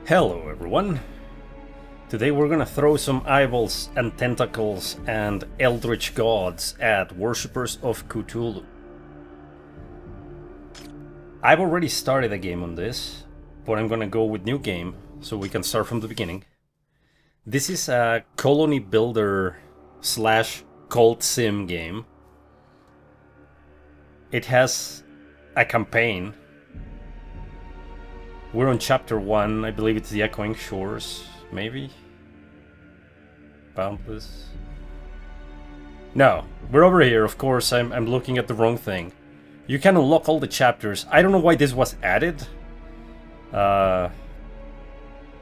Hello everyone! Today we're gonna throw some eyeballs and tentacles and eldritch gods at worshippers of Cthulhu. I've already started a game on this, but I'm gonna go with new game so we can start from the beginning. This is a colony builder slash cult sim game. It has a campaign. We're on chapter 1, I believe it's the Echoing Shores, maybe? Boundless? No, we're over here, of course, I'm looking at the wrong thing. You can unlock all the chapters. I don't know why this was added.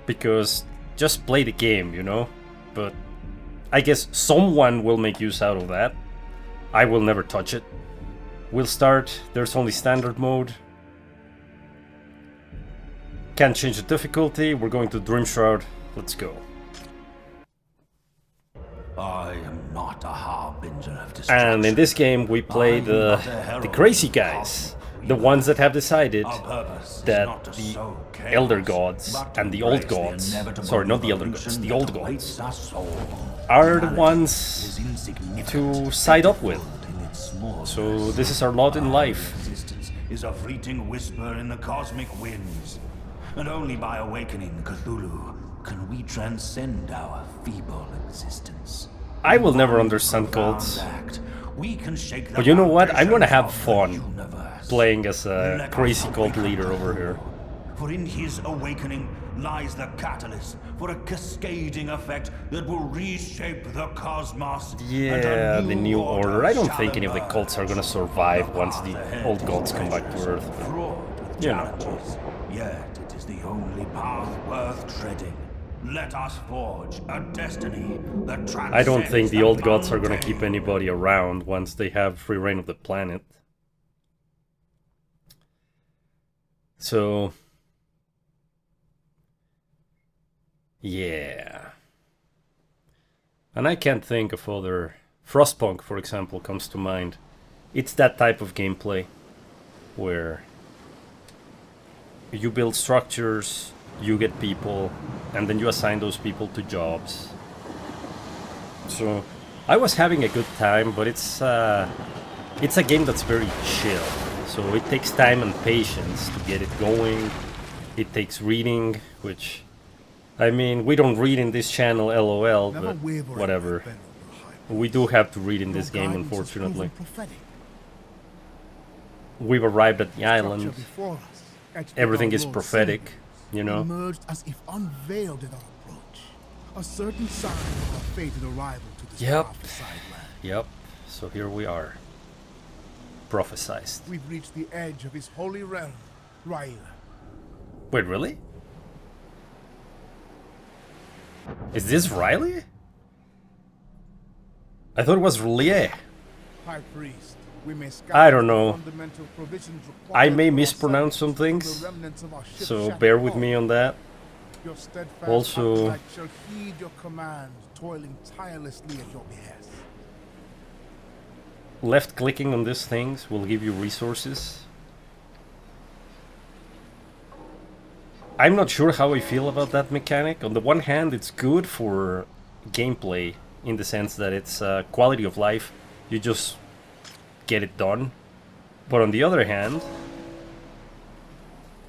Because just play the game, you know? But I guess someone will make use out of that. I will never touch it. We'll start, there's only standard mode. Can't change the difficulty, we're going to Dream Shroud, let's go. I am not a harbinger of destruction. And in this game we play the crazy guys. The ones that have decided that the Elder Gods and the Old Gods, sorry, not the Elder Gods, the Old Gods, are the ones to side up with. So this is our lot in life. Existence is a fleeting whisper in the cosmic winds. And only by awakening Cthulhu can we transcend our feeble existence. I will never understand cults. But you know what? I'm gonna have fun playing as a crazy cult leader over here. For in his awakening lies the catalyst for a cascading effect that will reshape the cosmos. Yeah, the new order. I don't think any of the cults are gonna survive once the old gods come back to Earth. But, you know. Yet it is the only path worth treading. Let us forge a destiny that transcends. I don't think the old gods are gonna keep anybody around once they have free reign of the planet. So... yeah. And I can't think of other... Frostpunk, for example, comes to mind. It's that type of gameplay where you build structures, you get people, and then you assign those people to jobs. So I was having a good time, but it's a game that's very chill. So it takes time and patience to get it going. It takes reading, which, I mean, we don't read in this channel, LOL, but whatever. We do have to read in this game, unfortunately. We've arrived at the island. Everything is prophetic, you know. Emerged as if unveiled at our approach. A certain sign of our fated arrival to this prophesied land. Yep. So here we are. Prophesized. We've reached the edge of his holy realm, R'lyeh. Wait, really? Is this R'lyeh? I thought it was R'lyeh. High priest, we may I don't know. I may mispronounce some things, so bear with me on that. Your steadfast Also, acolyte shall heed your commands, toiling tirelessly at your behest. left clicking on these things will give you resources. I'm not sure how I feel about that mechanic. On the one hand, it's good for gameplay in the sense that it's quality of life. You just get it done. But on the other hand,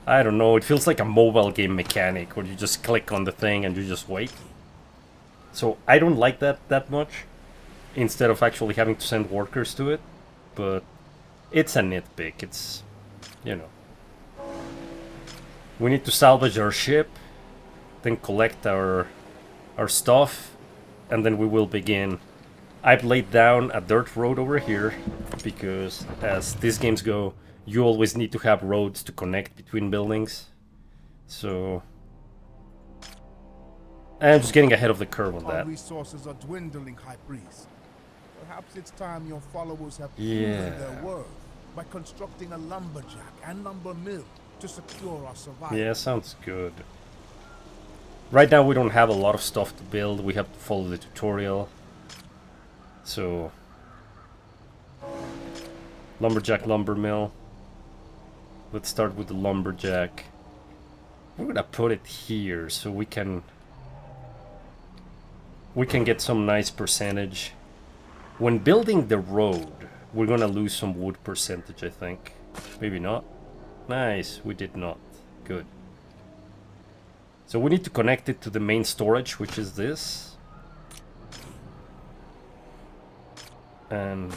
I don't know, it feels like a mobile game mechanic where you just click on the thing and you just wait. So I don't like that much, instead of actually having to send workers to it. But it's a nitpick, it's, you know. We need to salvage our ship, then collect our stuff, and then we will begin. I've laid down a dirt road over here, because as these games go, you always need to have roads to connect between buildings. So I'm just getting ahead of the curve on that. Our resources are dwindling, High Priest. Perhaps it's time your followers have proven their worth by constructing a lumberjack and lumber mill to secure our survival. Yeah, sounds good. Right now we don't have a lot of stuff to build. We have to follow the tutorial. So lumberjack, lumber mill. Let's start with the lumberjack. We're gonna put it here so we can get some nice percentage. When building the road, we're gonna lose some wood percentage, I think. Maybe not. Nice, we did not. Good. So we need to connect it to the main storage, which is this. And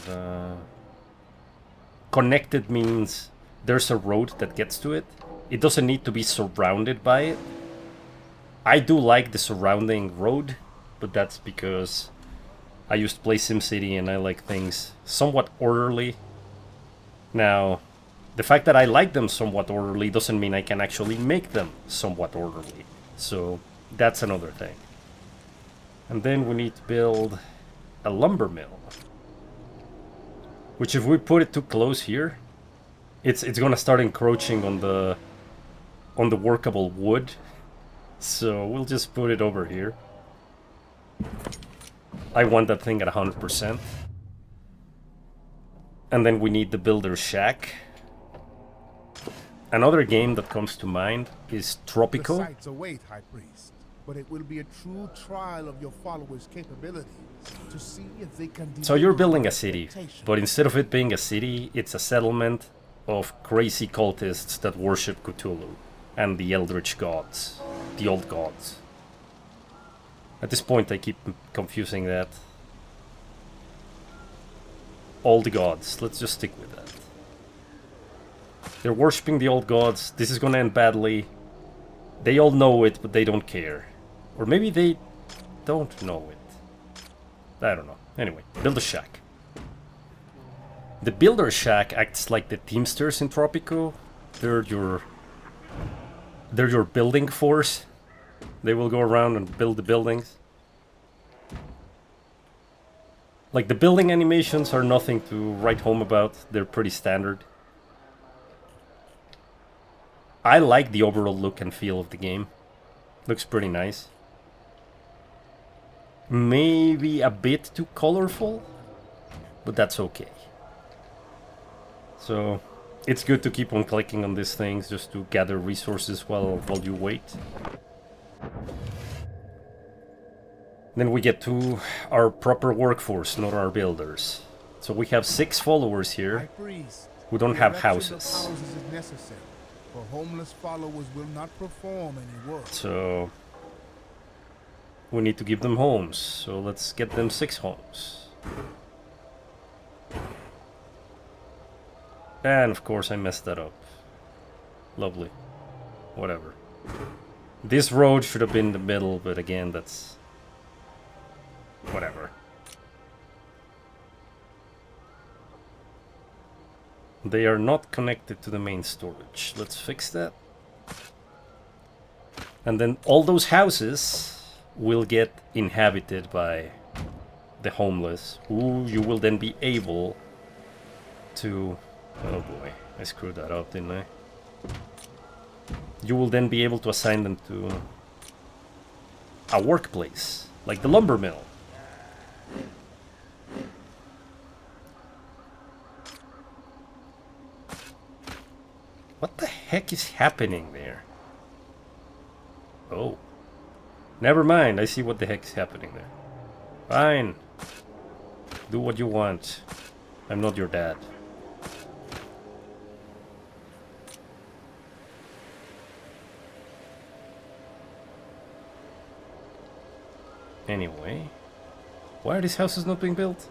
connected means there's a road that gets to it. It doesn't need to be surrounded by it. I do like the surrounding road, but that's because I used to play SimCity and I like things somewhat orderly. Now, the fact that I like them somewhat orderly doesn't mean I can actually make them somewhat orderly. So that's another thing. And then we need to build a lumber mill. Which if we put it too close here, it's gonna start encroaching on the workable wood. So we'll just put it over here. I want that thing at 100%. And then we need the builder's shack. Another game that comes to mind is Tropico. The sights await, High Priest, but it will be a true trial of your followers' capabilities to see if they can. So you're building a city, but instead of it being a city, it's a settlement of crazy cultists that worship Cthulhu and the eldritch gods, the old gods. At this point, I keep confusing that. All the gods. Let's just stick with that. They're worshipping the old gods. This is gonna end badly. They all know it, but they don't care. Or maybe they don't know it. I don't know. Anyway, build a shack. The builder shack acts like the Teamsters in Tropico. They're your building force. They will go around and build the buildings. Like, the building animations are nothing to write home about. They're pretty standard. I like the overall look and feel of the game. Looks pretty nice. Maybe a bit too colorful, but that's okay. So, it's good to keep on clicking on these things just to gather resources while you wait. Then we get to our proper workforce, not our builders. So we have 6 followers here who don't have houses. For homeless followers will not perform any work. So we need to give them homes. So let's get them 6 homes. And of course I messed that up. Lovely. Whatever. This road should have been in the middle, but again, that's... whatever. They are not connected to the main storage. Let's fix that. And then all those houses will get inhabited by the homeless, who you will then be able to... oh boy, I screwed that up, didn't I? You will then be able to assign them to a workplace, like the lumber mill. What the heck is happening there? Oh. Never mind, I see what the heck is happening there. Fine. Do what you want. I'm not your dad. Anyway. Why are these houses not being built?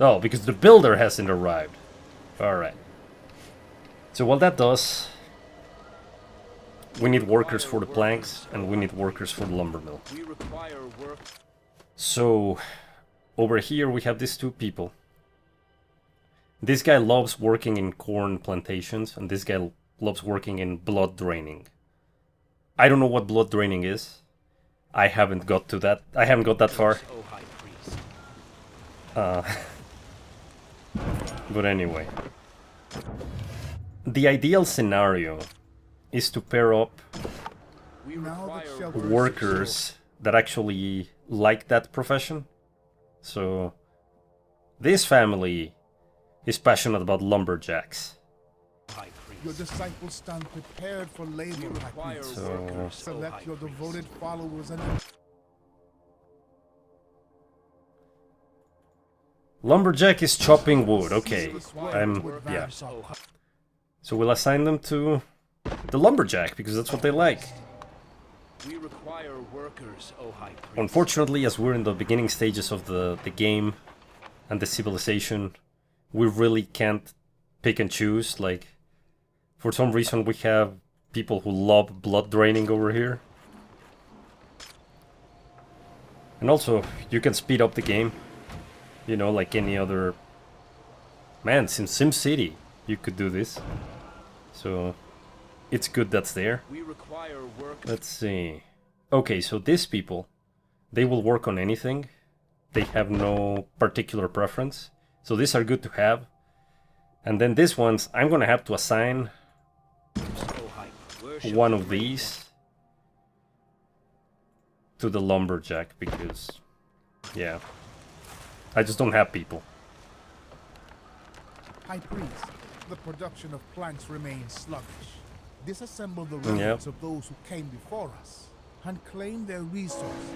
Oh, because the builder hasn't arrived. Alright. So what that does... we need workers for the planks, and we need workers for the lumber mill. So, over here we have these 2 people. This guy loves working in corn plantations, and this guy loves working in blood draining. I don't know what blood draining is. I haven't got to that. I haven't got that far. But anyway. The ideal scenario is to pair up workers that actually like that profession. So, this family is passionate about lumberjacks. Your disciples stand prepared for labor, High Priest. So Select your devoted followers and lumberjack is chopping wood. Okay, yeah. So we'll assign them to the lumberjack because that's what they like. We require workers, O High Priest. Unfortunately, as we're in the beginning stages of the game and the civilization, we really can't pick and choose. Like, for some reason we have people who love blood draining over here. And also, you can speed up the game. You know, like any other... Man, since SimCity, you could do this. So, it's good that's there. We require workers. Let's see. Okay, so these people, they will work on anything. They have no particular preference. So these are good to have. And then these ones, I'm gonna have to assign one of these to the lumberjack because, yeah, I just don't have people. High Priest, the production of planks remains sluggish. Disassemble the remnants of those who came before us and claim their resources.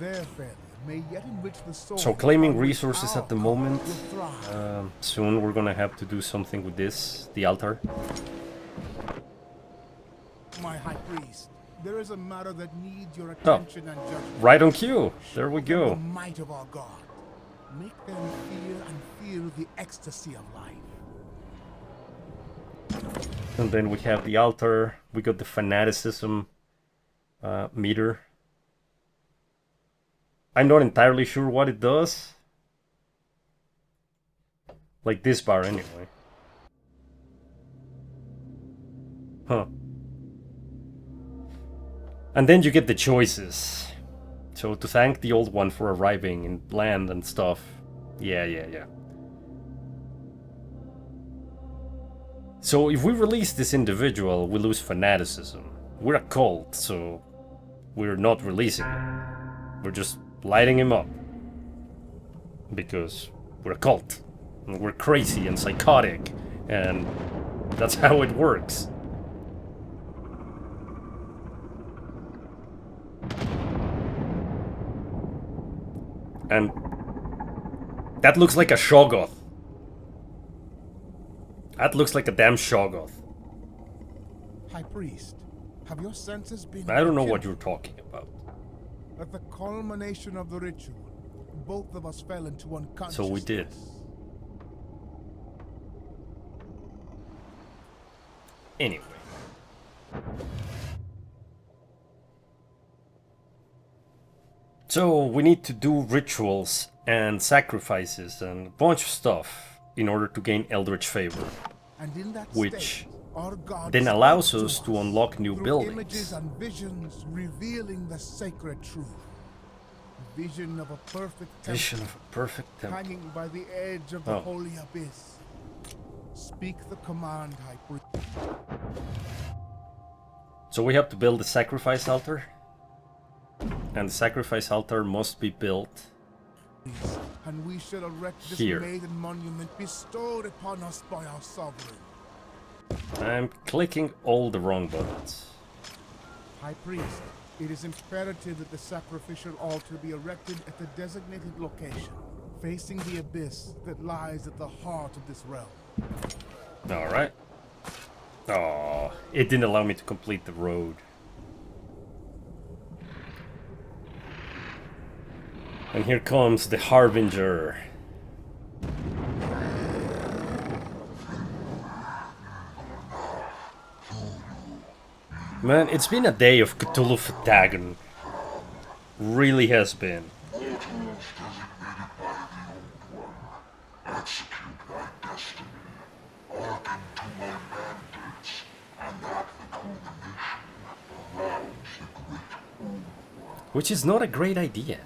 Their failure may yet enrich the soul. So claiming resources at the moment. Soon we're gonna have to do something with this, the altar. My High Priest, there is a matter that needs your attention and judgment. Right on cue. There we The go. might of our God. Make them fear and feel the ecstasy of life. And then we have the altar. We got the fanaticism meter. I'm not entirely sure what it does. Like this bar anyway. Huh. And then you get the choices. So to thank the old one for arriving in land and stuff. Yeah. So if we release this individual, we lose fanaticism. We're a cult, so we're not releasing him. We're just lighting him up. Because we're a cult. And we're crazy and psychotic. And that's how it works. And that looks like a Shoggoth. That looks like a damn Shoggoth. High Priest, have your senses been... I don't know what you're talking about. At the culmination of the ritual, both of us fell into unconsciousness. So we did. Anyway. So we need to do rituals and sacrifices and a bunch of stuff in order to gain Eldritch Favor, And in that which state, our God then allows spoke us to to unlock new through buildings. images and visions revealing the sacred truth. Vision of a perfect temple Vision of a perfect temple. hanging by the edge of the Oh. holy abyss. Speak the command, High Priest. So we have to build a sacrifice altar. And the sacrifice altar must be built And we shall erect this here. maiden monument bestowed upon us by our sovereign. I'm clicking all the wrong buttons. High Priest, it is imperative that the sacrificial altar be erected at the designated location, facing the abyss that lies at the heart of this realm. Alright. Oh, it didn't allow me to complete the road. And here comes the Harbinger. Man, it's been a day of Cthulhu Fhtagn. Really has been. Which is not a great idea.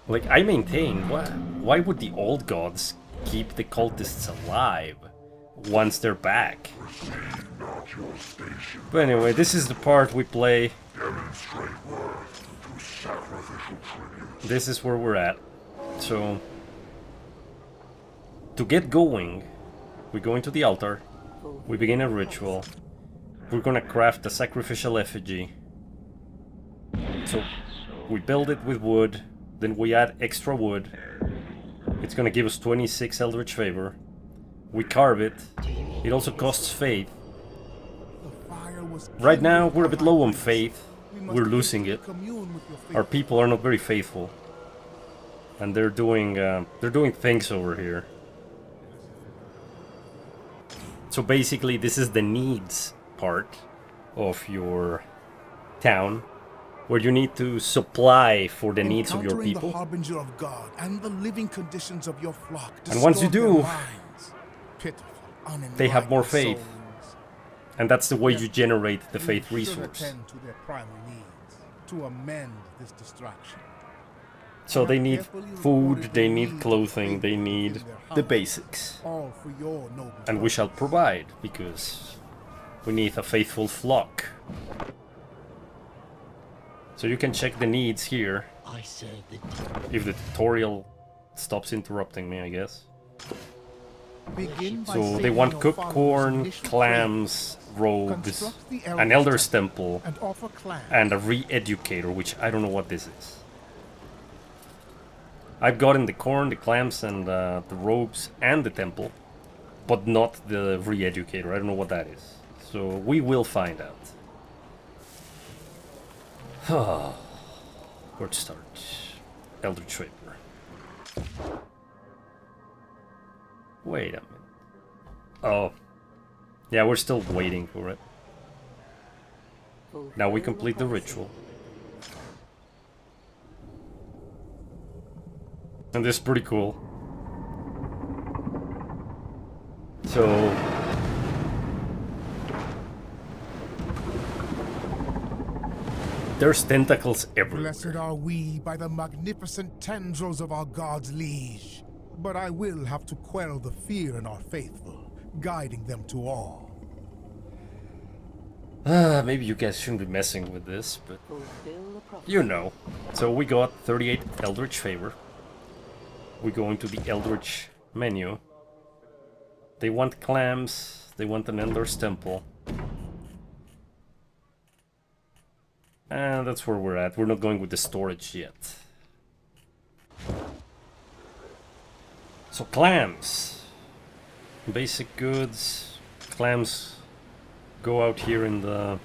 Like, I maintain, why would the old gods keep the cultists alive once they're back? But anyway, this is the part we play. This is where we're at. So, to get going, We go into the altar. We begin a ritual. We're gonna craft a sacrificial effigy. So we build it with wood, then we add extra wood. It's gonna give us 26 Eldritch Favor. We carve it. It also costs faith. Right now we're a bit low on faith. We're losing it. Our people are not very faithful. And they're doing things over here. So basically this is the needs part of your town, where you need to supply for the needs of your people. The harbinger of God and the living conditions of your flock. And once you do, minds, pitiful, they have more faith. souls. And that's the way you generate the We faith should resource. attend to their primary needs to amend this distraction. So they need food, they need clothing, they need the basics. All for your noble And we shall provide, because we need a faithful flock. So you can check the needs here. I serve the If the tutorial stops interrupting me, I guess. Begin by So they saving want your cooked followers' corn, initial clams, robes, Construct the an elder's temple, and offer clams. and a re-educator, which I don't know what this is. I've gotten the corn, the clams, and the robes, and the temple, but not the re-educator. I don't know what that is. So we will find out. Where to start? Elder Traper. Wait a minute. Oh. Yeah, we're still waiting for it. Now we complete the ritual. And this is pretty cool. So... there's tentacles everywhere. Blessed are we by the magnificent tendrils of our God's liege. But I will have to quell the fear in our faithful, guiding them to all. Maybe you guys shouldn't be messing with this, but... you know. So we got 38 Eldritch Favor. We go into the Eldritch menu. They want clams. They want an Elder's Temple. And that's where we're at. We're not going with the storage yet. So clams. Basic goods. Clams go out here in the...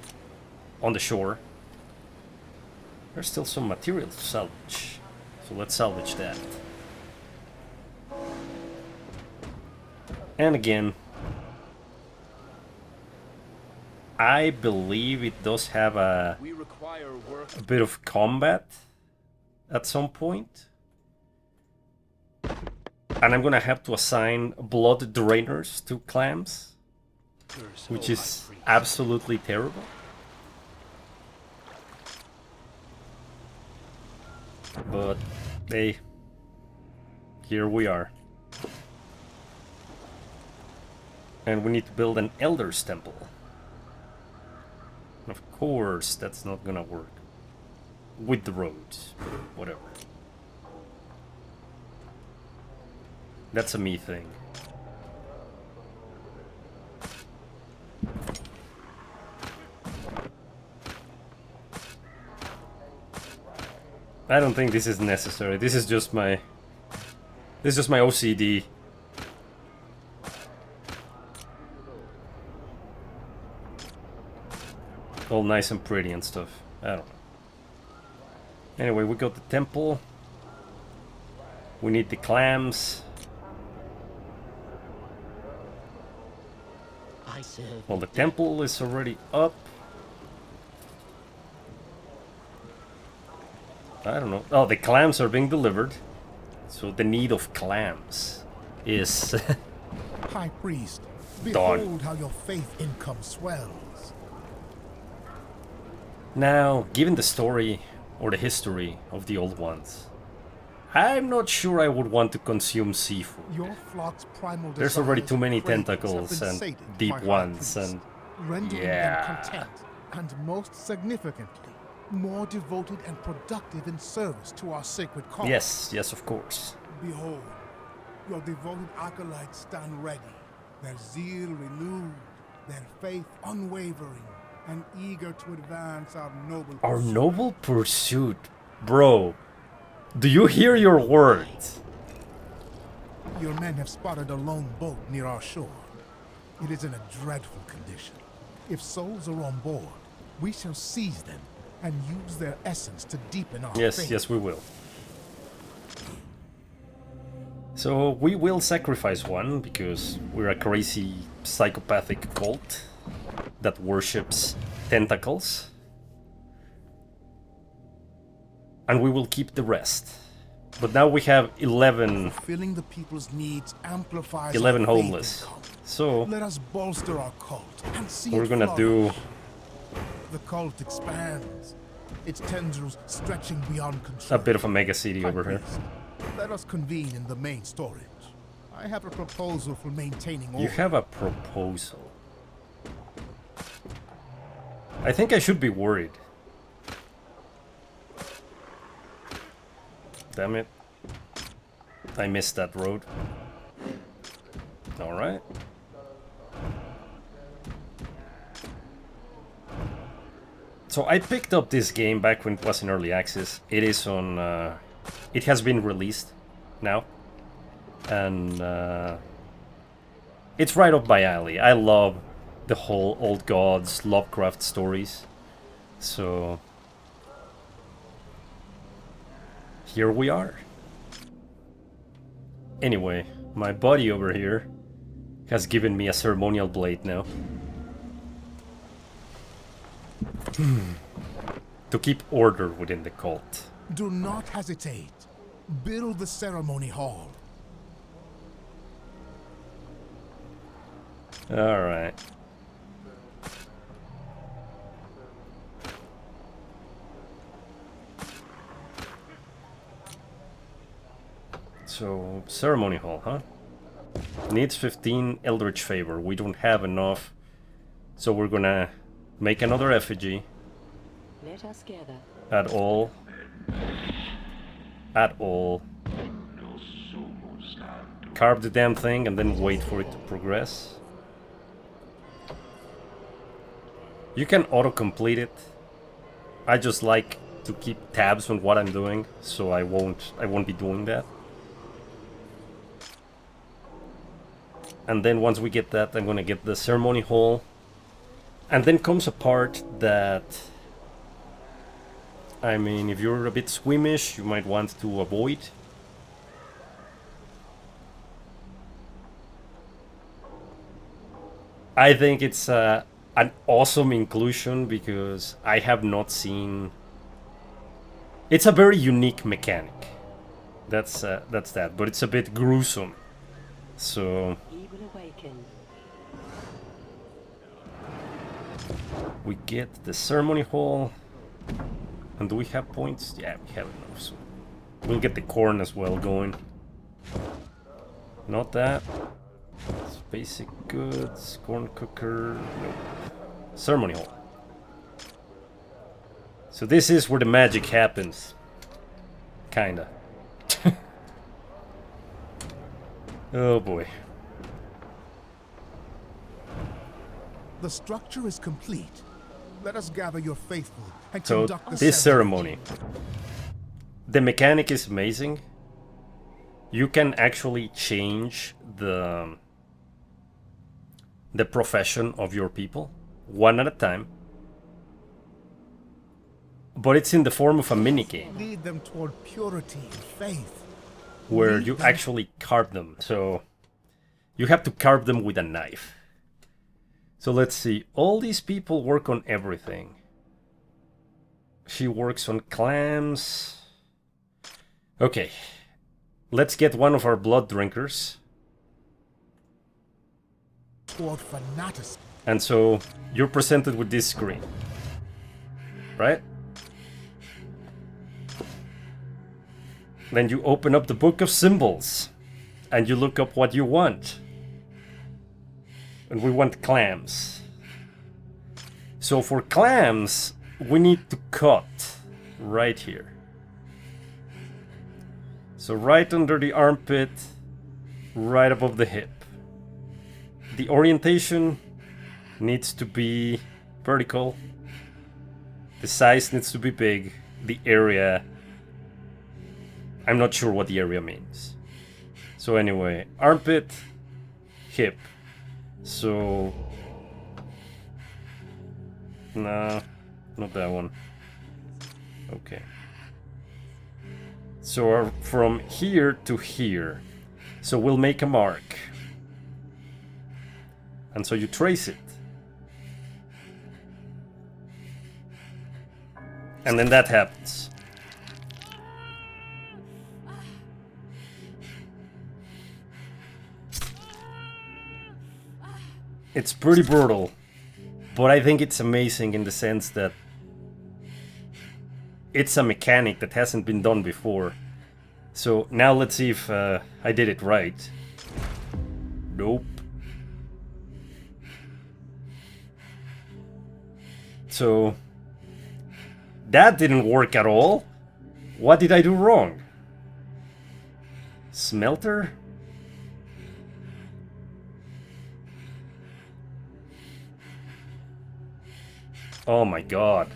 on the shore. There's still some material to salvage. So let's salvage that. And again, I believe it does have a bit of combat at some point. And I'm gonna have to assign blood drainers to clams, which is absolutely terrible. But hey, here we are. And we need to build an Elder's Temple. Of course, that's not gonna work with the roads, but whatever. That's a me thing. I don't think this is necessary. This is just my OCD. All nice and pretty and stuff. I don't know. Anyway, we got the temple. We need the clams. Well, the temple is already up. I don't know. Oh, the clams are being delivered. So the need of clams is High Priest, done. behold how your faith income swells. Now, given the story or the history of the old ones, I'm not sure I would want to consume seafood. Your flock's primal There's already too many desires and tentacles cravings have been and sated, deep my high ones priest, and rendering yeah. them content, and most significantly, more devoted and productive in service to our sacred cause. yes, of course. Behold, your devoted acolytes stand ready, their zeal renewed, their faith unwavering, and eager to advance our noble Our pursuit. noble pursuit. Bro, do you hear your words? Your men have spotted a lone boat near our shore. It is in a dreadful condition. If souls are on board, we shall seize them and use their essence to deepen our faith. Yes, we will. So we will sacrifice one because we're a crazy psychopathic cult that worships tentacles. And we will keep the rest. But now we have 11 Fulfilling the people's needs amplifies 11 our faith homeless. in cult. So Let us bolster our cult and see we're it gonna do flourish. The cult expands, its tendrils stretching beyond control. a bit of a mega city over here. Priest, let us convene in the main storage. I have a proposal for maintaining order. You have a proposal. I think I should be worried. Damn it. I missed that road. Alright. So I picked up this game back when it was in early access. It is on... it has been released now. And it's right up my alley. I love the whole old gods, Lovecraft stories. So here we are. Anyway, my buddy over here has given me a ceremonial blade now. To keep order within the cult. Do not hesitate. Build the ceremony hall. Alright. So, ceremony hall, huh? Needs 15 Eldritch Favor. We don't have enough. So we're gonna make another effigy. Let us gather. At all. At all. Carve the damn thing and then wait for it to progress. You can auto-complete it. I just like to keep tabs on what I'm doing, so I won't be doing that. And then once we get that, I'm gonna get the ceremony hall. And then comes a part that, I mean, if you're a bit squeamish, you might want to avoid. I think it's an awesome inclusion because I have not seen... It's a very unique mechanic. That's that, but it's a bit gruesome. So He will awaken. we get the ceremony hall. And do we have points? Yeah, we have enough. So we'll get the corn as well going. Not that. It's basic goods, corn cooker. Nope. Ceremony hall. So this is where the magic happens. Kinda. Oh boy. The structure is complete. Let us gather your faithful and So conduct the this ceremony. The mechanic is amazing. You can actually change the profession of your people, one at a time. But it's in the form of a minigame. Lead them toward purity and faith. Where Lead you them- actually carve them. So you have to carve them with a knife. So let's see. All these people work on everything. She works on clams. Okay. Let's get one of our blood drinkers. Toward fanaticism. And so you're presented with this screen. Right? Then you open up the book of symbols. And you look up what you want. And we want clams. So for clams, we need to cut right here. So right under the armpit, right above the hip. the orientation needs to be vertical. The size needs to be big. The area, I'm not sure what the area means. So anyway, armpit, hip. So, nah, not that one. Okay. So from here to here. So we'll make a mark. And so you trace it. And then that happens. It's pretty brutal, but I think it's amazing in the sense that it's a mechanic that hasn't been done before. So now let's see if I did it right. Nope. So that didn't work at all. What did I do wrong? Smelter? Oh my god.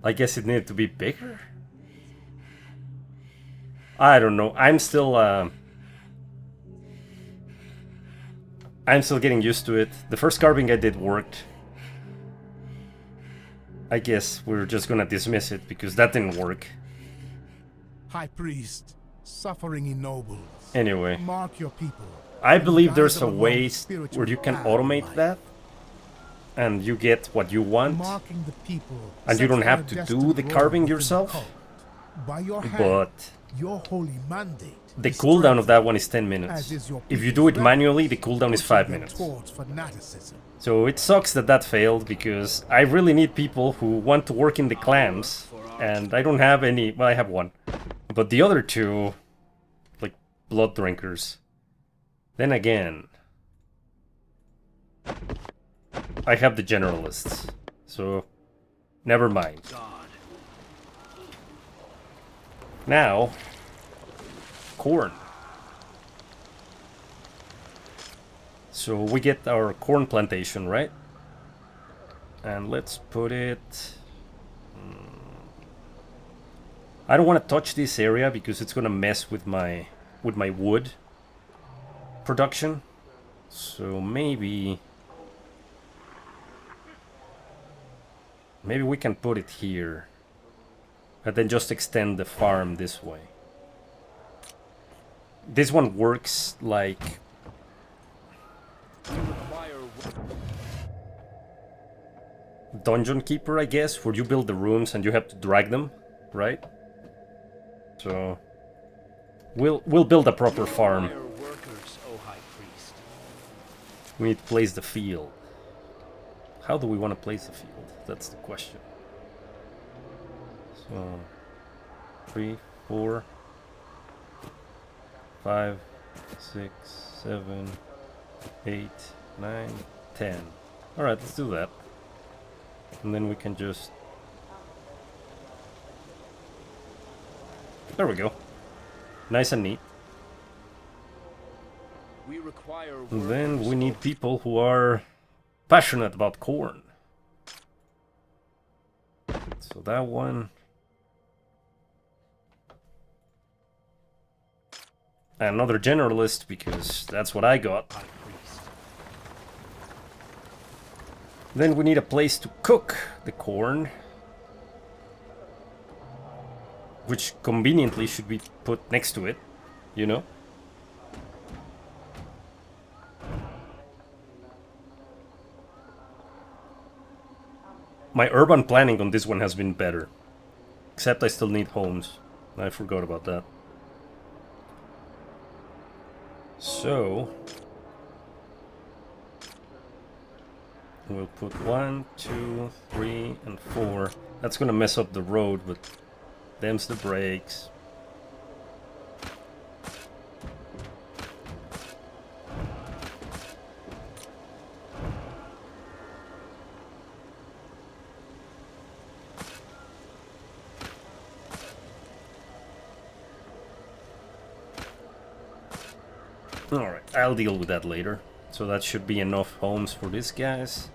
I guess it needed to be bigger? I don't know. I'm still getting used to it. The first carving I did worked. I guess we're just gonna dismiss it because that didn't work. High Priest, suffering ennobles. Anyway, Mark your people. I believe Guide there's a them along way the spiritual where you can path of automate life. that. And you get what you want. Marking the people And you sets don't have their to do destined the role carving within the yourself. cult. By your hand, But your holy mandate the is cooldown of strengthened, that one is 10 as minutes. is your If you people's do it reverence, manually, the cooldown is pushing 5 them minutes. towards fanaticism. So it sucks that that failed because I really need people who want to work in the clans. And I don't have any. Well, I have one. But the other two, like blood drinkers. Then again, I have the generalists. So never mind. Now, corn. So we get our corn plantation, right? And let's put it... I don't want to touch this area because it's gonna mess with my wood production. So maybe we can put it here. And then just extend the farm this way. This one works like... Dungeon Keeper, I guess, where you build the rooms and you have to drag them, right? So we'll build a proper farm. Workers, O High Priest. We need to place the field. How do we want to place the field? That's the question. So 3, 4, 5, 6, 7, 8, 9, 10. Alright, let's do that. And then we can just... There we go. Nice and neat. We require And then workers, we need people who are passionate about corn. So that one... Another generalist, because that's what I got. High Priest. Then we need a place to cook the corn. Which conveniently should be put next to it, you know? My urban planning on this one has been better. Except I still need homes. I forgot about that. So... We'll put 1, 2, 3, and 4. That's gonna mess up the road, but... Them's the brakes. Alright, I'll deal with that later. So that should be enough homes for these guys.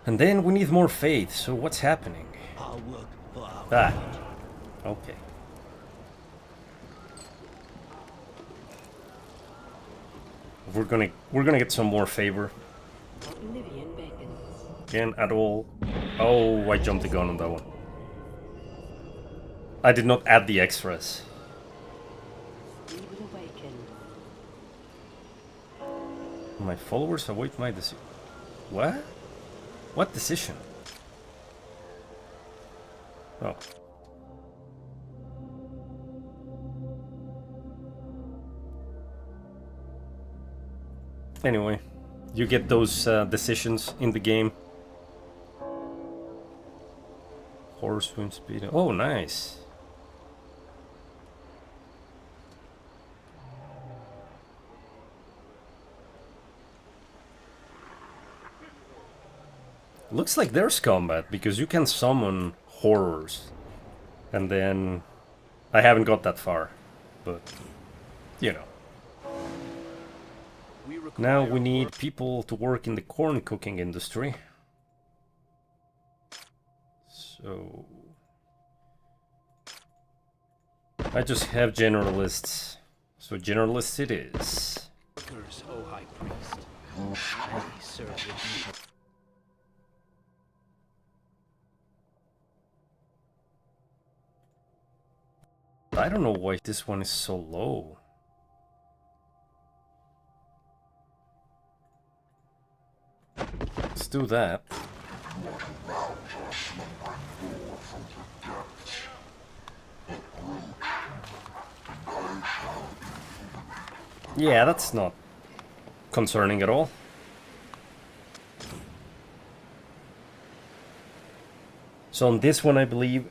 And then we need more faith, so what's happening? Ah, okay. We're gonna get some more favor. Oblivion beckons. Again, at all. Oh, I jumped the gun on that one. I did not add the extras. We will awaken. My followers await my decision. What? What decision? Oh. Anyway, you get those decisions in the game. Horse swim speed. Oh, nice. Looks like there's combat because you can summon horrors. And then I haven't got that far, but you know. Now we need people to work in the corn cooking industry. So I just have generalists. So generalists it is. Workers, O High Priest. We serve with you. I don't know why this one is so low. Let's do that. Yeah, that's not concerning at all. So on this one, I believe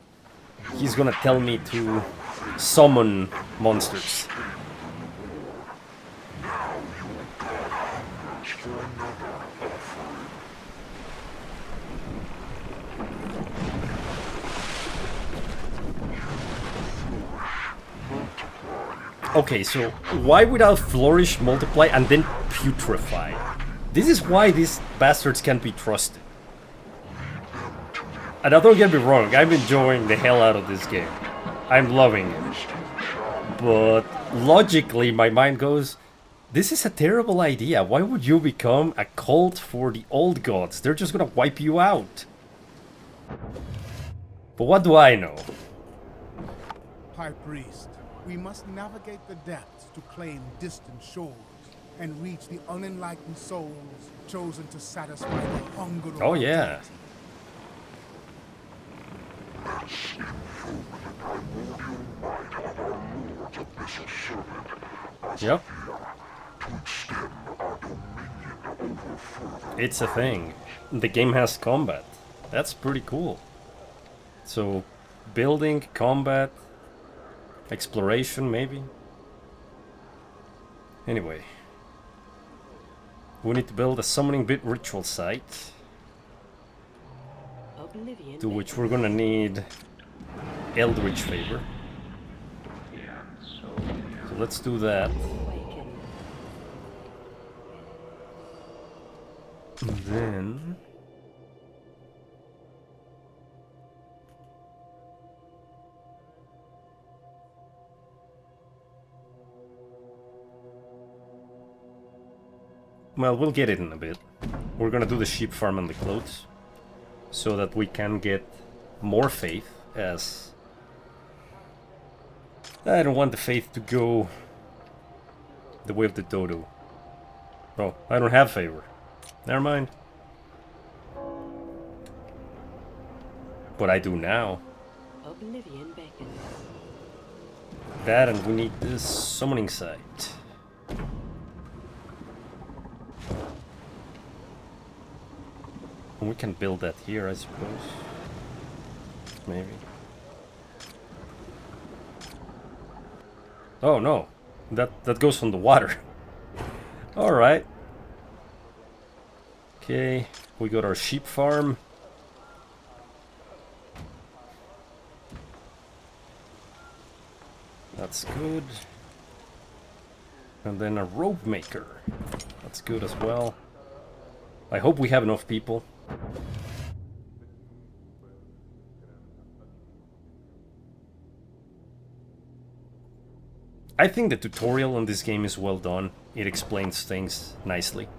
he's gonna tell me to summon monsters. Okay, so why without flourish, multiply, and then putrefy? This is why these bastards can't be trusted. And don't get me wrong, I'm enjoying the hell out of this game. I'm loving it. But logically, my mind goes, this is a terrible idea. Why would you become a cult for the old gods? They're just gonna wipe you out. But what do I know? High Priest, we must navigate the depths to claim distant shores and reach the unenlightened souls chosen to satisfy the hunger of Oh yeah. Yep. It's a thing. The game has combat. That's pretty cool. So, building, combat, exploration, maybe. Anyway. We need to build a summoning bit ritual site. Oblivion To which we're gonna need Eldritch Favor. So let's do that. awaken. And then... well, we'll get it in a bit. We're gonna do the sheep farm and the clothes. So that we can get more faith, as... I don't want the faith to go the way of the dodo. Oh, I don't have favor. Never mind. But I do now. Oblivion beckons. That, and we need this summoning site. We can build that here, I suppose. Maybe. Oh no, that goes on the water. All right. Okay, we got our sheep farm. That's good. And then a rope maker. That's good as well. I hope we have enough people. I think the tutorial on this game is well done. It explains things nicely.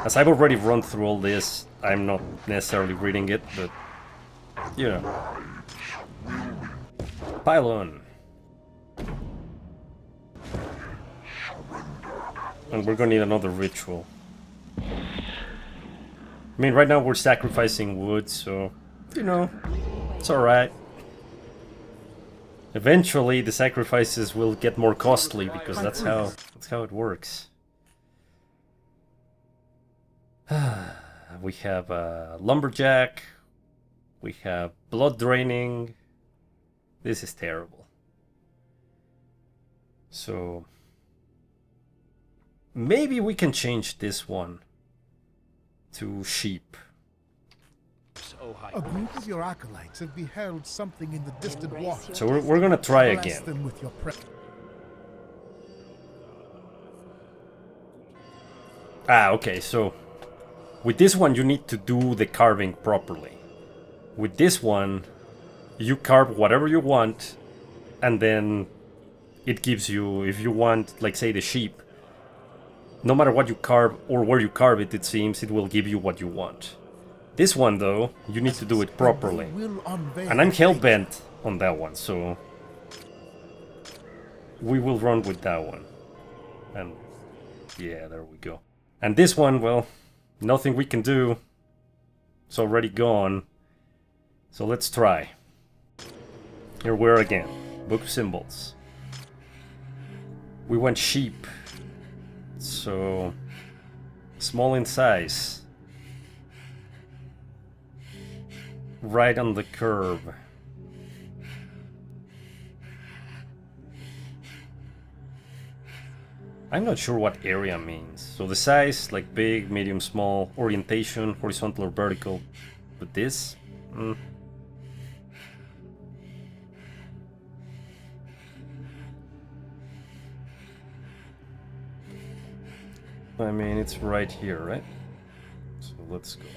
As I've already run through all this, I'm not necessarily reading it, but you know. Pylon. And we're gonna need another ritual. I mean, right now we're sacrificing wood, so, you know, it's alright. Eventually, the sacrifices will get more costly, because that's how it works. We have lumberjack. We have blood draining. This is terrible. So maybe we can change this one to sheep. A group of your acolytes have beheld something in the distant water. So we're gonna try Bless again. them with your Okay, so with this one you need to do the carving properly. With this one, you carve whatever you want, and then it gives you, if you want, like say the sheep, no matter what you carve or where you carve it, it seems, it will give you what you want. This one though, you need to do it properly. And I'm hell-bent on that one, so we will run with that one. And yeah, there we go. And this one, well, nothing we can do. It's already gone. So let's try. Here we're again. Book of Symbols. We went sheep. So small in size. Right on the curve. I'm not sure what area means. So the size, like big, medium, small, orientation, horizontal or vertical. But this? I mean, it's right here, right? So let's go.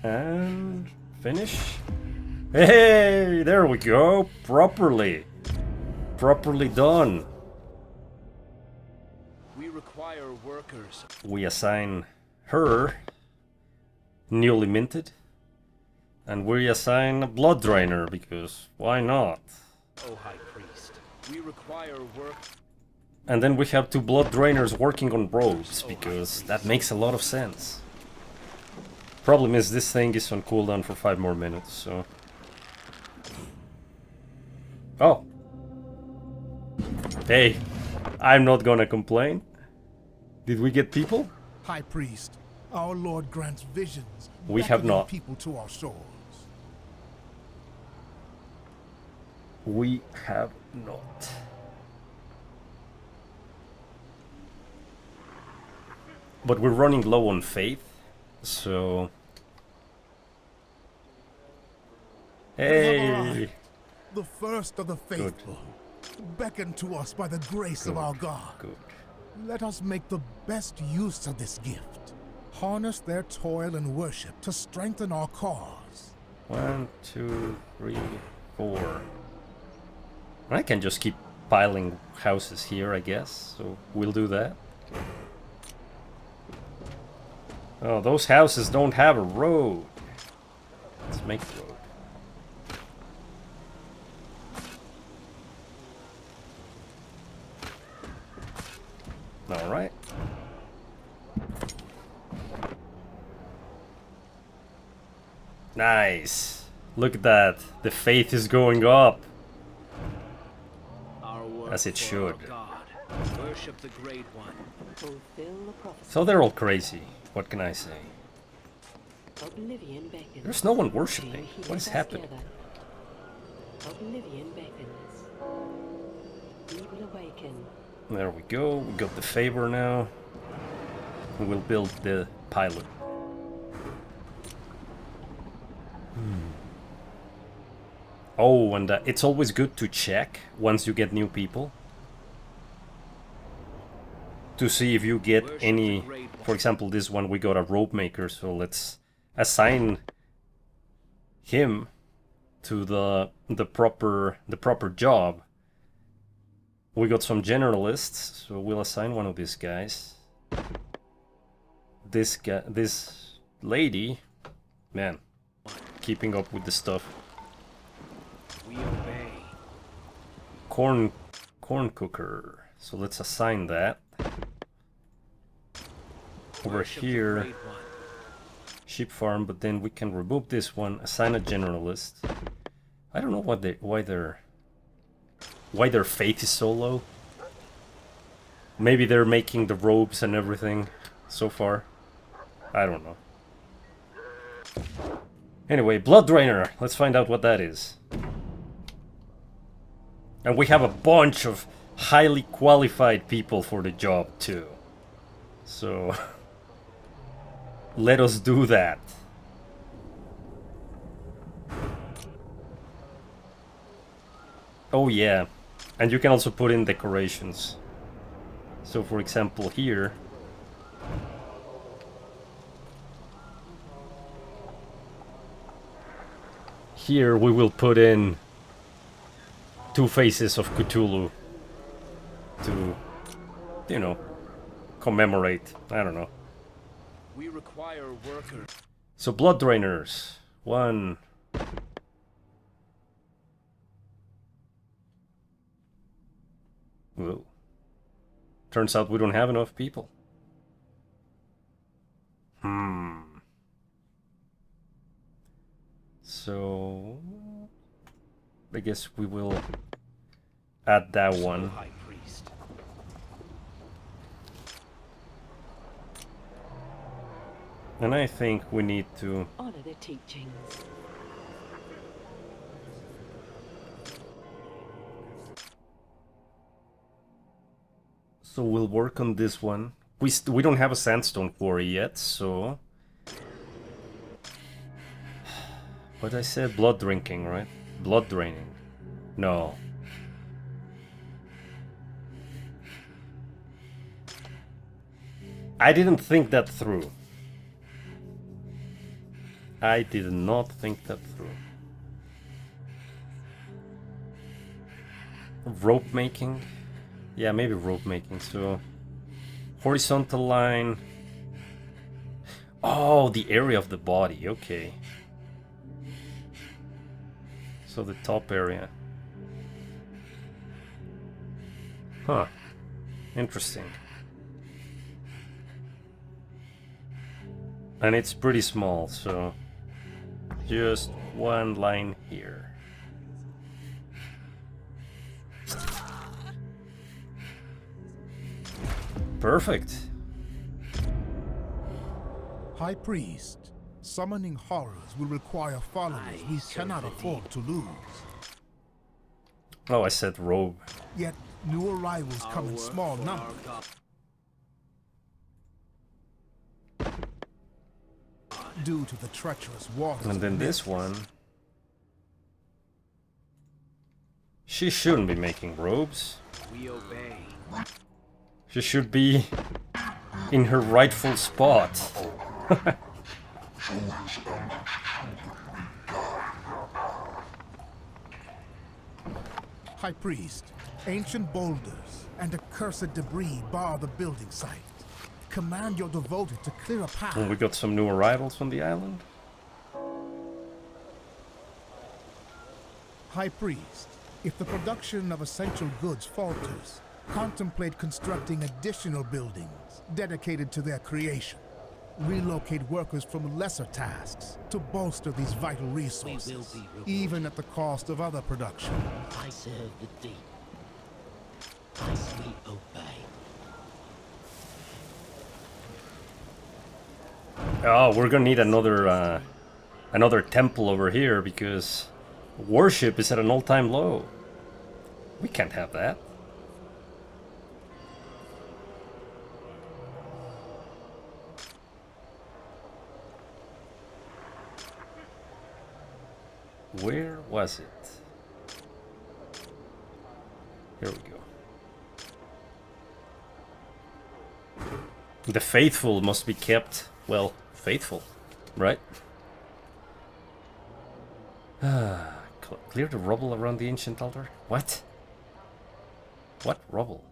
And finish. Hey, there we go. Properly done. We require workers. We assign her newly minted, and we assign a blood drainer because why not? O High Priest, we require work. And then we have 2 blood drainers working on robes because that makes a lot of sense. Problem is, this thing is on cooldown for 5 more minutes, so... Oh! Hey, I'm not gonna complain. Did we get people? High Priest, our Lord grants visions. We have beckoning not. people to our shores. We have not. But we're running low on faith, so... Hey! The first of the faithful, beckoned to us by the grace of our God. Good. Let us make the best use of this gift. Harness their toil and worship to strengthen our cause. 1, 2, 3, 4. I can just keep piling houses here, I guess, so we'll do that. Oh, those houses don't have a road. Let's make a road. Alright. Nice. Look at that. The faith is going up. Our work As it for should. our God. Worship the Great One. Fulfill the prophecy. So they're all crazy. What can I say? Oblivion beckons. There's no one worshipping. Do you hear What is us happening? together? Oblivion beckons. We will awaken. There we go. We got the favor now. And we'll build the pilot. Oh, and it's always good to check once you get new people. To see if you get any... For example, this one we got a rope maker, so let's assign him to the proper job. We got some generalists, so we'll assign one of these guys. This guy, this lady, man, keeping up with the stuff. We obey. Corn cooker. So let's assign that. Over Worship the here, Great One. sheep farm, but then we can remove this one, assign a generalist. I don't know why their faith is so low. Maybe they're making the robes and everything so far. I don't know. Anyway, blood drainer. Let's find out what that is. And we have a bunch of highly qualified people for the job too. So let us do that. Oh yeah, and you can also put in decorations. So for example here, we will put in 2 faces of Cthulhu to, you know, commemorate. I don't know. We require workers. So blood drainers. 1. Whoa. Turns out we don't have enough people. So I guess we will add that one. High Priest. And I think we need to... Honor the teachings. So we'll work on this one. We don't have a sandstone quarry yet, so... But I said blood drinking, right? Blood draining. No. I didn't think that through. I did not think that through. Rope making? Yeah, maybe rope making, so... Horizontal line... Oh, the area of the body, okay. So the top area. Huh. Interesting. And it's pretty small, so... Just one line here. Perfect. High Priest, summoning horrors will require followers we cannot afford to lose. Oh, I said robe. Yet new arrivals come in Our small for numbers. our God. Due to the treacherous waters. And then of this Memphis. one. She shouldn't be making robes. We obey. She should be in her rightful spot. High Priest, ancient boulders and accursed debris bar the building site. Command your devoted to clear a path. And we got some new arrivals on the island. High Priest, if the production of essential goods falters, contemplate constructing additional buildings dedicated to their creation. Relocate workers from lesser tasks to bolster these vital resources, even at the cost of other production. I serve the deep. I sweet obey. Oh, we're gonna need another temple over here because worship is at an all-time low. We can't have that. Where was it? Here we go. The faithful must be kept, well, faithful, right? Clear the rubble around the ancient altar? What? What rubble?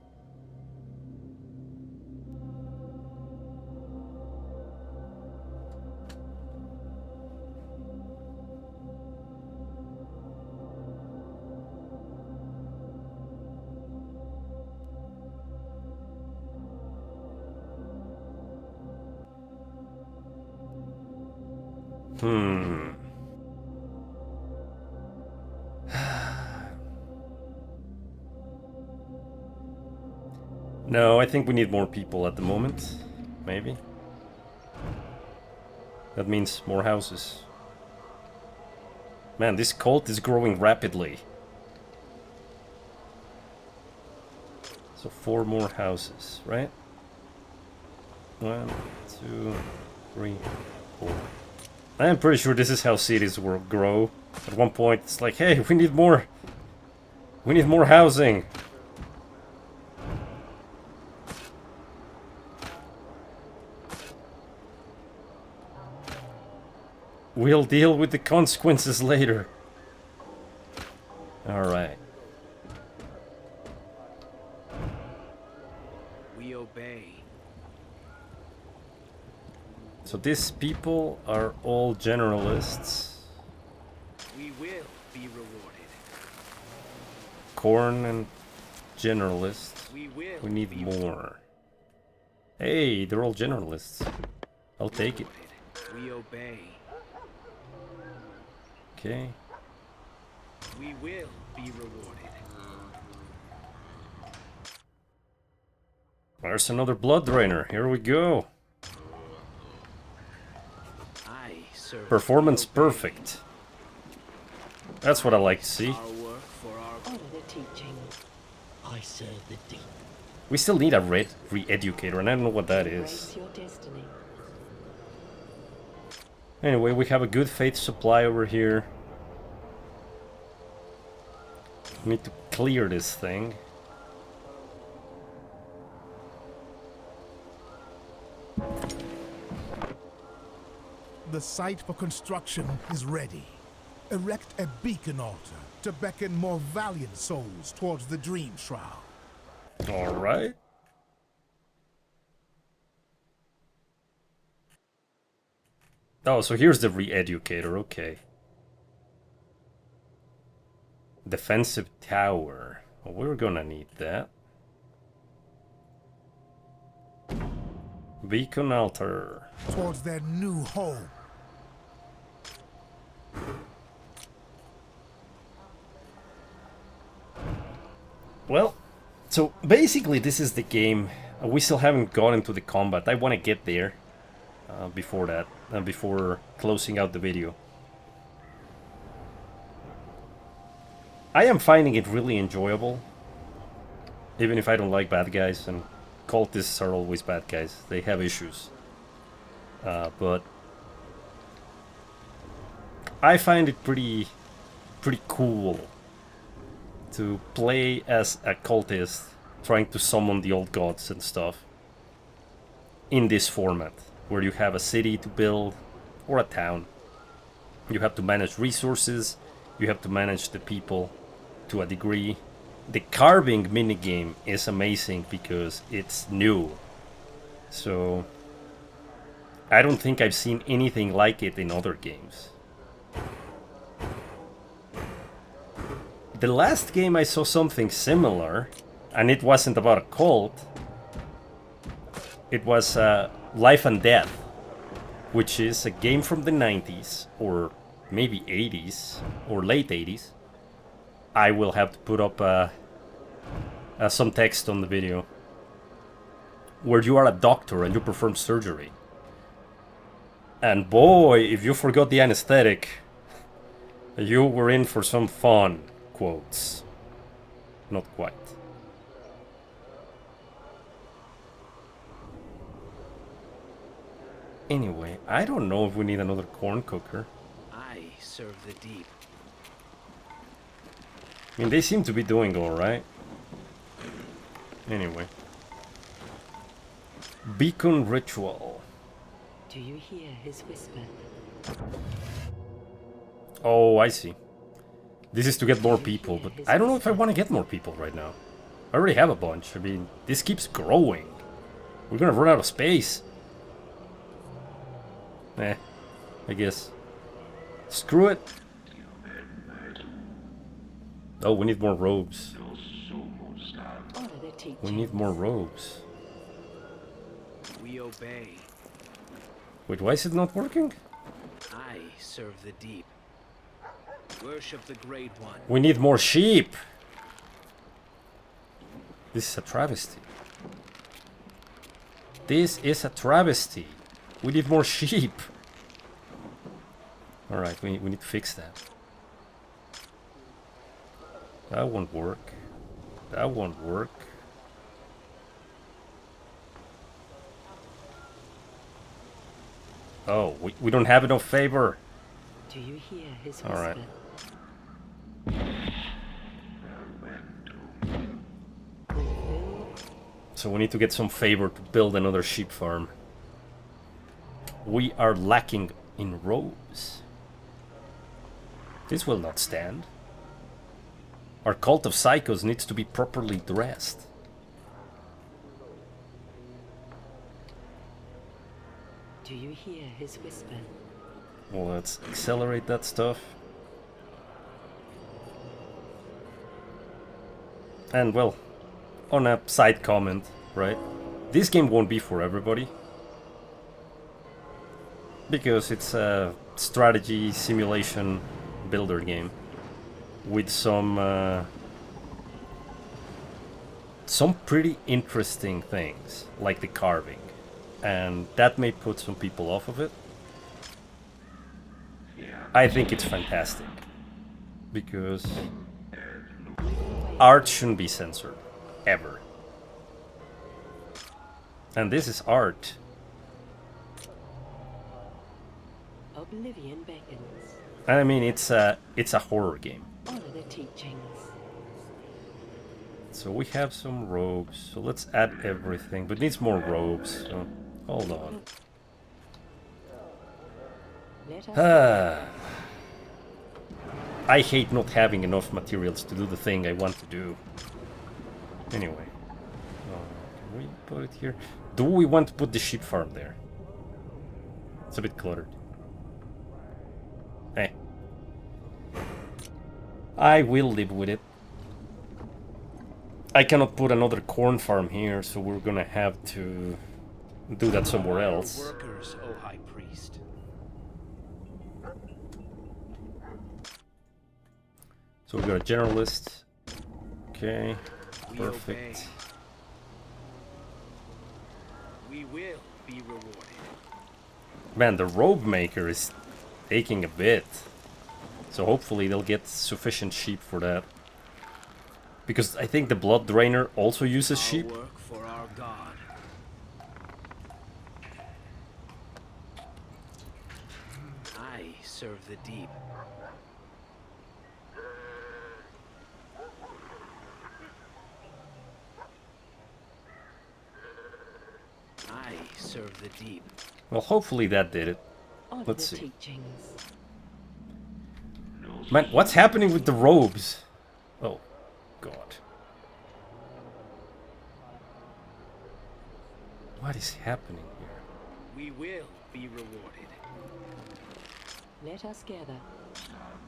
No, I think we need more people at the moment. Maybe. That means more houses. Man, this cult is growing rapidly. So 4 more houses, right? 1, 2, 3, 4. I am pretty sure this is how cities will grow. At one point, it's like, hey, we need more. We need more housing. We'll deal with the consequences later. Alright. We obey. So these people are all generalists. We will be rewarded. Corn and generalists. We will. We need more. Hey, they're all generalists. I'll take it. We obey. Okay. We will be rewarded. There's another blood drainer. Here we go. I serve. Performance perfect. That's what I like to see. Our work for our. Honor the teaching. I serve the deep. We still need a red re-educator, and I don't know what that is. Embrace your destiny. Anyway, we have a good faith supply over here. We need to clear this thing. The site for construction is ready. Erect a beacon altar to beckon more valiant souls towards the dream shroud. Alright. Oh, so here's the re-educator, okay. Defensive tower. Well, we're gonna need that. Beacon altar. Towards their new home. Well, so basically this is the game. We still haven't gotten to the combat. I want to get there before that, before closing out the video. I am finding it really enjoyable, even if I don't like bad guys, and cultists are always bad guys. They have issues. But I find it pretty cool to play as a cultist trying to summon the old gods and stuff in this format, where you have a city to build or a town. You have to manage resources, you have to manage the people to a degree. The carving minigame is amazing because it's new. So I don't think I've seen anything like it in other games. The last game I saw something similar, and it wasn't about a cult. It was Life and Death, which is a game from the 90s, or maybe 80s, or late 80s. I will have to put up some text on the video, where you are a doctor and you perform surgery. And boy, if you forgot the anesthetic, you were in for some fun. Quotes. Not quite. Anyway, I don't know if we need another corn cooker. I serve the deep. I mean, they seem to be doing alright. Anyway. Beacon ritual. Do you hear his whisper? Oh, I see. This is to get more people, but I don't know if I want to get more people right now. I already have a bunch. I mean, this keeps growing. We're gonna run out of space. Eh, I guess. Screw it. Oh, we need more robes. Honor the teachings. We need more robes. We obey. Wait, why is it not working? I serve the deep. Worship the Great One. We need more sheep. This is a travesty. This is a travesty. We need more sheep. Alright, we need to fix that. That won't work. That won't work. Oh, we don't have enough favor. Do you hear his All right. whisper? So we need to get some favor to build another sheep farm. We are lacking in robes. This will not stand. Our cult of psychos needs to be properly dressed. Do you hear his whisper? Well, let's accelerate that stuff. And well, on a side comment, right? This game won't be for everybody. Because it's a strategy simulation builder game. With some pretty interesting things, like the carving. And that may put some people off of it. I think it's fantastic. Because art shouldn't be censored. Ever. And this is art. Oblivion beckons. I mean, it's a horror game. Honor the teachings. So we have some robes. So let's add everything. But it needs more robes. So hold on. Let us I hate not having enough materials to do the thing I want to do. Anyway. Can we put it here? Do we want to put the sheep farm there? It's a bit cluttered. Hey. I will live with it. I cannot put another corn farm here, so we're gonna have to do that somewhere else. Workers, O High Priest. So we got a generalist. Okay, We perfect. obey. We will be rewarded. Man, the robe maker is taking a bit. So hopefully they'll get sufficient sheep for that. Because I think the blood drainer also uses Our sheep. work for our God. I serve the deep. I serve the deep. Well, hopefully that did it. honor Let's the see. teachings. Man, what's happening with the robes? Oh, God. What is happening here? We will be rewarded. Let us gather.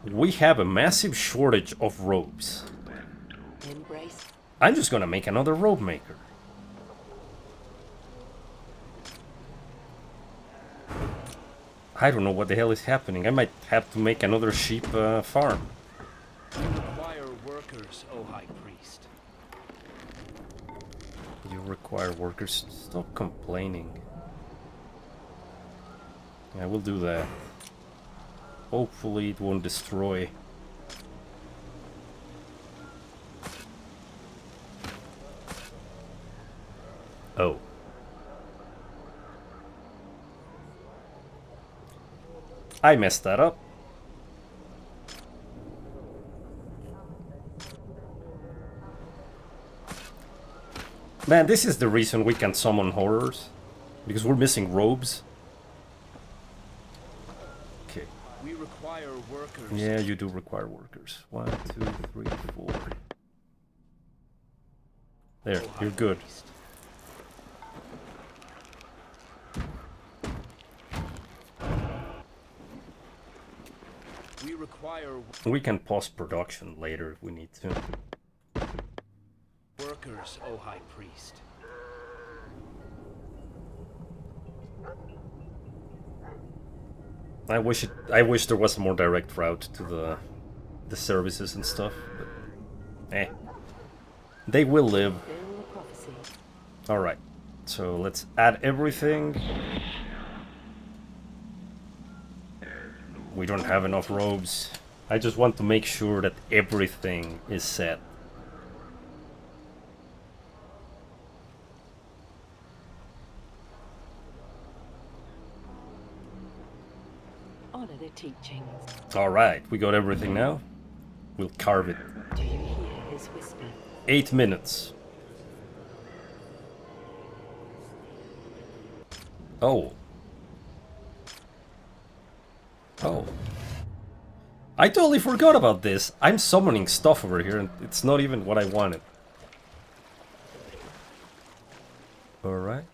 We have a massive shortage of robes. Embrace. I'm just gonna make another robe maker. I don't know what the hell is happening. I might have to make another sheep farm. Require workers, O High Priest. You require workers. Stop complaining. Yeah, we'll do that. Hopefully it won't destroy. Oh. I messed that up. Man, this is the reason we can summon horrors. Because we're missing robes. Okay. We require workers. Yeah, you do require workers. 1, 2, 3, 4. There, you're good. We require We can post-production later if we need to. workers, O High Priest. I wish there was a more direct route to the services and stuff, but they will live. Alright, so let's add everything. We don't have enough robes. I just want to make sure that everything is set. Honor the teachings. Alright, we got everything now. We'll carve it. Do you hear his whisper? 8 minutes. Oh. Oh. I totally forgot about this. I'm summoning stuff over here and it's not even what I wanted. Alright.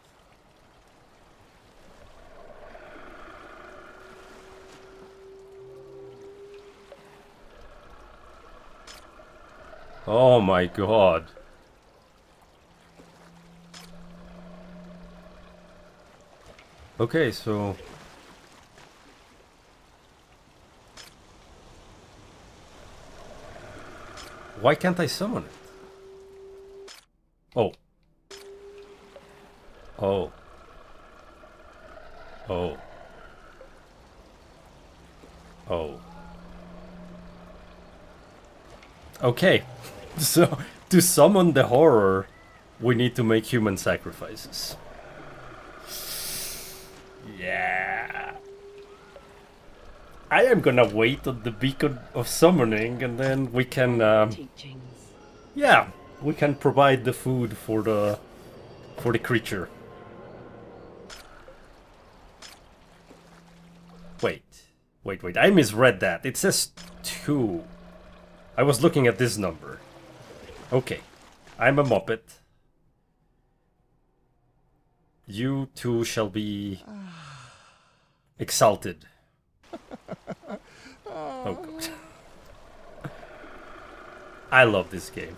Oh my god. Okay, so... why can't I summon it? Oh. Oh. Oh. Oh. Okay. So, to summon the horror, we need to make human sacrifices. Yeah. I am gonna wait on the beacon of summoning and then we can yeah, we can provide the food for the creature. Wait, I misread that. It says 2. I was looking at this number. Okay. I'm a Muppet. You too shall be exalted. Oh god. I love this game.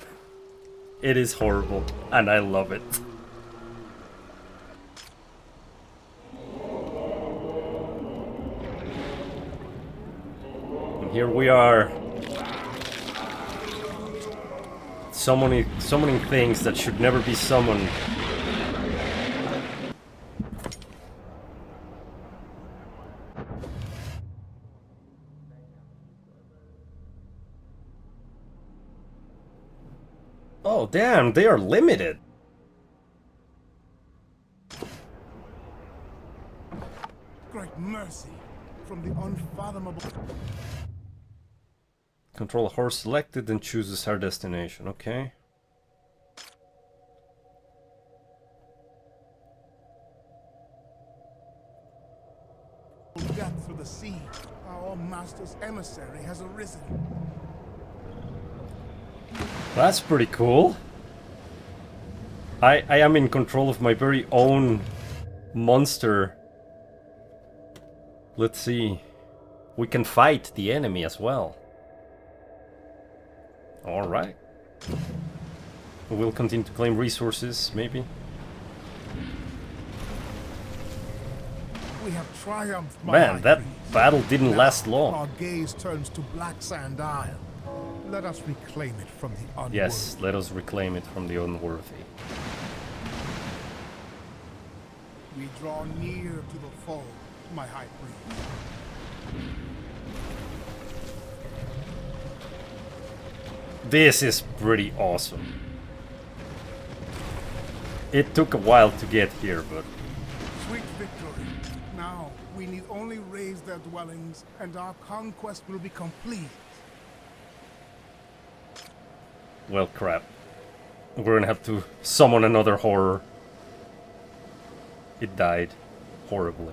It is horrible, and I love it. And here we are. Summoning things that should never be summoned. Oh damn, they are limited. Great mercy from the unfathomable. Control a horse selected and chooses our destination, okay. Death through the sea, our master's emissary has arisen. That's pretty cool. I am in control of my very own monster. Let's see. We can fight the enemy as well. Alright. We'll continue to claim resources, maybe. We have triumphed, my Man, high that priest. battle didn't Now last long. Our gaze turns to Black Sand Isle. Let us reclaim it from the unworthy. Yes, let us reclaim it from the unworthy. We draw near to the foe, my high priest. This is pretty awesome. It took a while to get here, but... Sweet victory. Now, we need only raise their dwellings, and our conquest will be complete. well, crap. We're gonna have to summon another horror. It died horribly.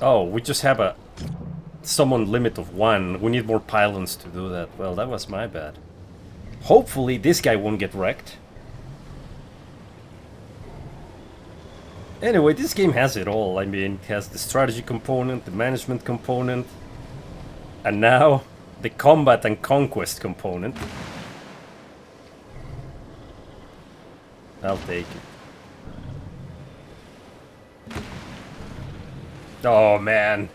Oh, we just have a summon limit of 1. We need more pylons to do that. Well, that was my bad. Hopefully this guy won't get wrecked. Anyway, this game has it all. I mean, it has the strategy component, the management component, and now the combat and conquest component. I'll take it. Oh, man.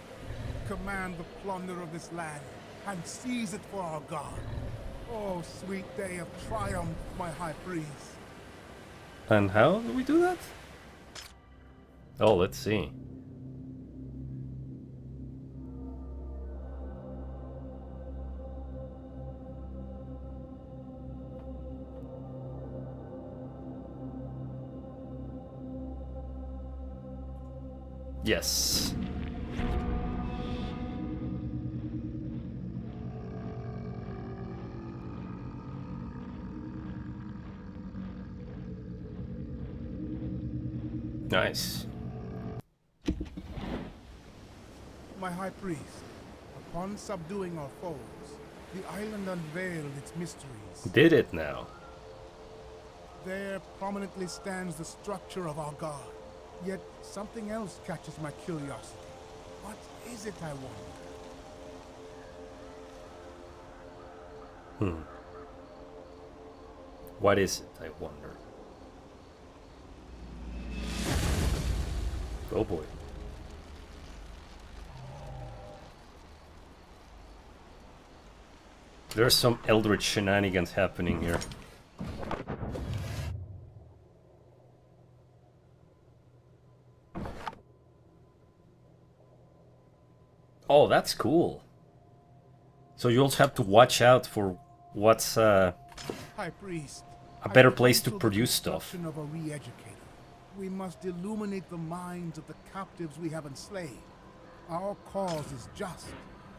Command the plunder of this land and seize it for our god. Oh, sweet day of triumph, my high priest. And how do we do that? Oh, let's see. Yes. Nice. My high priest, upon subduing our foes, the island unveiled its mysteries. Did it now? There prominently stands the structure of our god. Yet something else catches my curiosity. What is it, I wonder? What is it, I wonder? Oh boy. There's some eldritch shenanigans happening here. Oh, that's cool. So you also have to watch out for what's High priest, a better I place to counsel the produce stuff. construction of a re-educator. We must illuminate the minds of the captives we have enslaved. Our cause is just,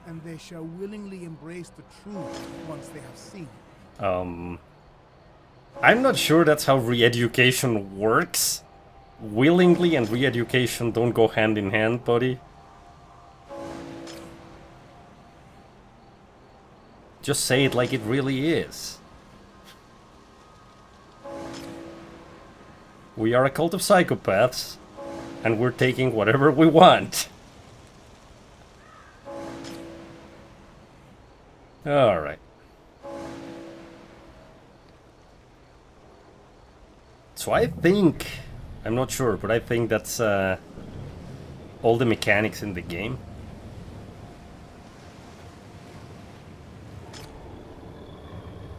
and they shall willingly embrace the truth once they have seen it. I'm not sure that's how re-education works. Willingly and re-education don't go hand in hand, buddy. Just say it like it really is. We are a cult of psychopaths, and we're taking whatever we want. Alright. So I think, I'm not sure, but I think that's all the mechanics in the game.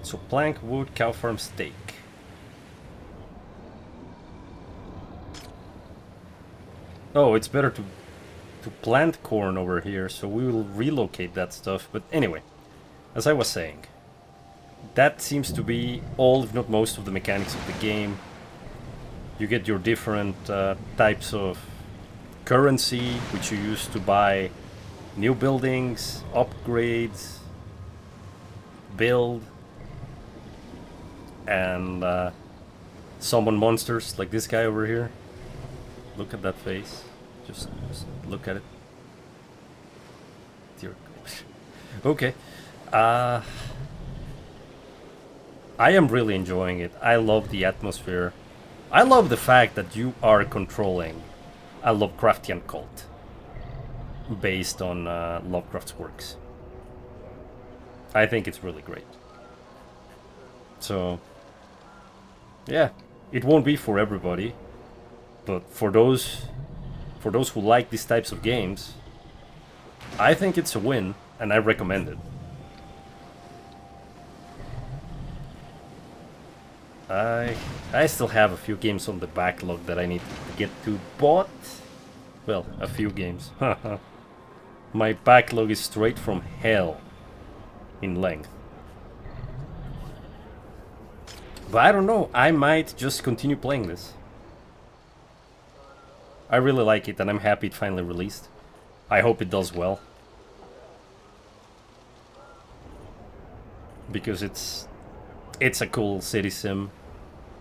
So plank, wood, cow farm, steak. Oh, it's better to plant corn over here, so we will relocate that stuff. But anyway, as I was saying, that seems to be all, if not most, of the mechanics of the game. You get your different types of currency, which you use to buy new buildings, upgrades, build, and summon monsters like this guy over here. Look at that face. Just look at it. Dear God. Okay. I am really enjoying it. I love the atmosphere. I love the fact that you are controlling a Lovecraftian cult based on Lovecraft's works. I think it's really great. So, yeah, it won't be for everybody, but for those who like these types of games, I think it's a win, and I recommend it. I still have a few games on the backlog that I need to get to, but, well, a few games. My backlog is straight from hell in length. But I don't know, I might just continue playing this. I really like it and I'm happy it finally released. I hope it does well. Because it's a cool city sim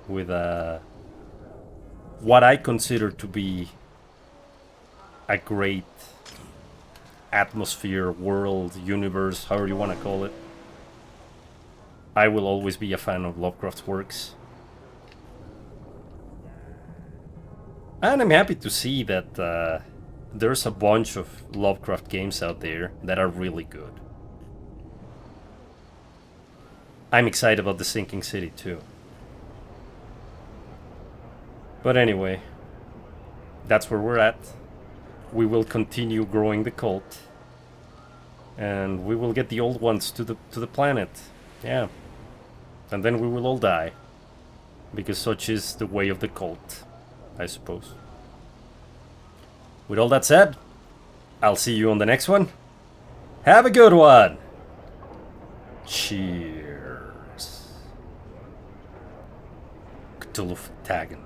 with what I consider to be a great atmosphere, world, universe, however you want to call it. I will always be a fan of Lovecraft's works. And I'm happy to see that there's a bunch of Lovecraft games out there that are really good. I'm excited about the Sinking City too. But anyway, that's where we're at. We will continue growing the cult. And we will get the old ones to the planet. Yeah. And then we will all die. Because such is the way of the cult, I suppose. With all that said, I'll see you on the next one. Have a good one! Cheers. Cthulhu Fhtagn.